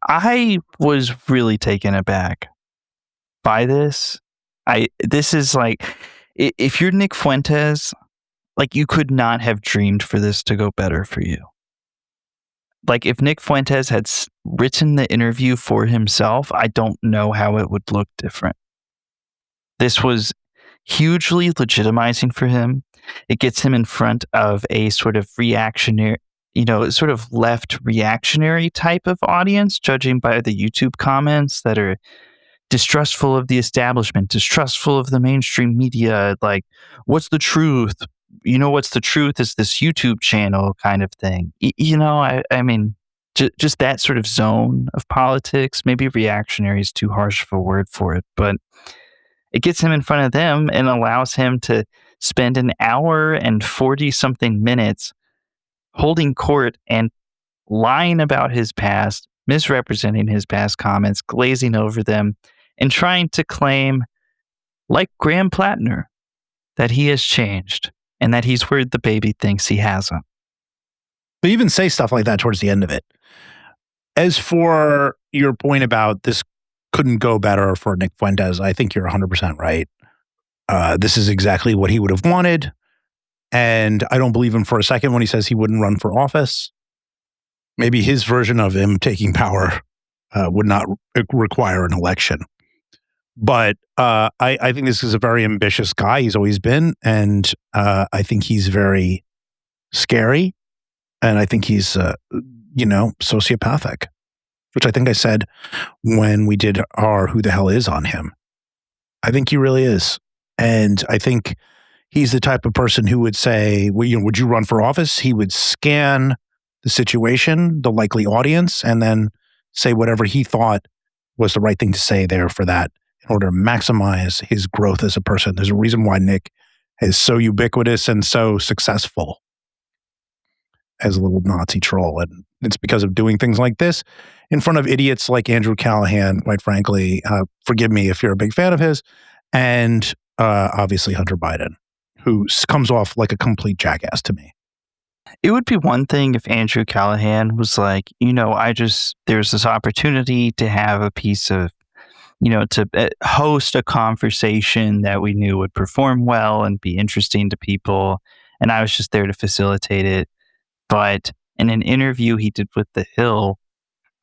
I was really taken aback by this. This is like, if you're Nick Fuentes, like, you could not have dreamed for this to go better for you. Like, if Nick Fuentes had written the interview for himself, I don't know how it would look different. This was hugely legitimizing for him. It gets him in front of a sort of reactionary, sort of left reactionary type of audience, judging by the YouTube comments that are distrustful of the establishment, distrustful of the mainstream media. Like, what's the truth? What's the truth is this YouTube channel kind of thing. I mean, just that sort of zone of politics. Maybe reactionary is too harsh of a word for it, but it gets him in front of them and allows him to spend an hour and 40 something minutes holding court and lying about his past, misrepresenting his past comments, glazing over them, and trying to claim, like Graham Plattner, that he has changed and that he's where the baby thinks he hasn't. But even say stuff like that towards the end of it. As for your point about this couldn't go better for Nick Fuentes, I think you're 100% right. This is exactly what he would have wanted. And I don't believe him for a second when he says he wouldn't run for office. Maybe his version of him taking power would not require an election. But I think this is a very ambitious guy. He's always been. And I think he's very scary. And I think he's, sociopathic, which I think I said when we did our Who the Hell Is on him. I think he really is. And I think he's the type of person who would say, well, would you run for office? He would scan the situation, the likely audience, and then say whatever he thought was the right thing to say there for that in order to maximize his growth as a person. There's a reason why Nick is so ubiquitous and so successful as a little Nazi troll. And it's because of doing things like this in front of idiots like Andrew Callaghan, quite frankly. Forgive me if you're a big fan of his. And obviously Hunter Biden, who comes off like a complete jackass to me. It would be one thing if Andrew Callaghan was like, there's this opportunity to have a piece of, to host a conversation that we knew would perform well and be interesting to people. And I was just there to facilitate it. But in an interview he did with The Hill,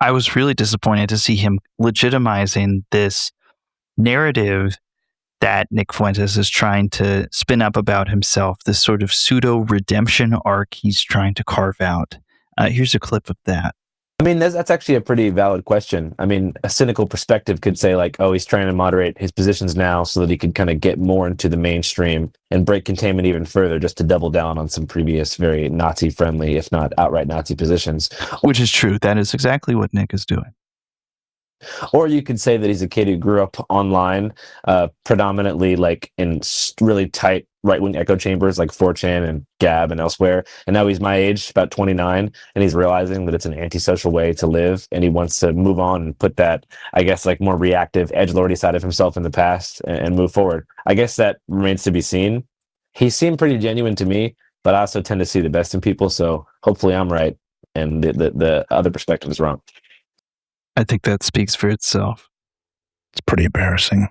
I was really disappointed to see him legitimizing this narrative that Nick Fuentes is trying to spin up about himself, this sort of pseudo-redemption arc he's trying to carve out. Here's a clip of that. I mean, that's actually a pretty valid question. I mean, a cynical perspective could say like, oh, he's trying to moderate his positions now so that he could kind of get more into the mainstream and break containment even further just to double down on some previous very Nazi-friendly, if not outright Nazi positions. Which is true. That is exactly what Nick is doing. Or you could say that he's a kid who grew up online, predominantly like in really tight right-wing echo chambers like 4chan and Gab and elsewhere. And now he's my age, about 29, and he's realizing that it's an antisocial way to live. And he wants to move on and put that, I guess, like more reactive, edgelordy side of himself in the past and move forward. I guess that remains to be seen. He seemed pretty genuine to me, but I also tend to see the best in people. So hopefully I'm right and the other perspective is wrong. I think that speaks for itself. It's pretty embarrassing.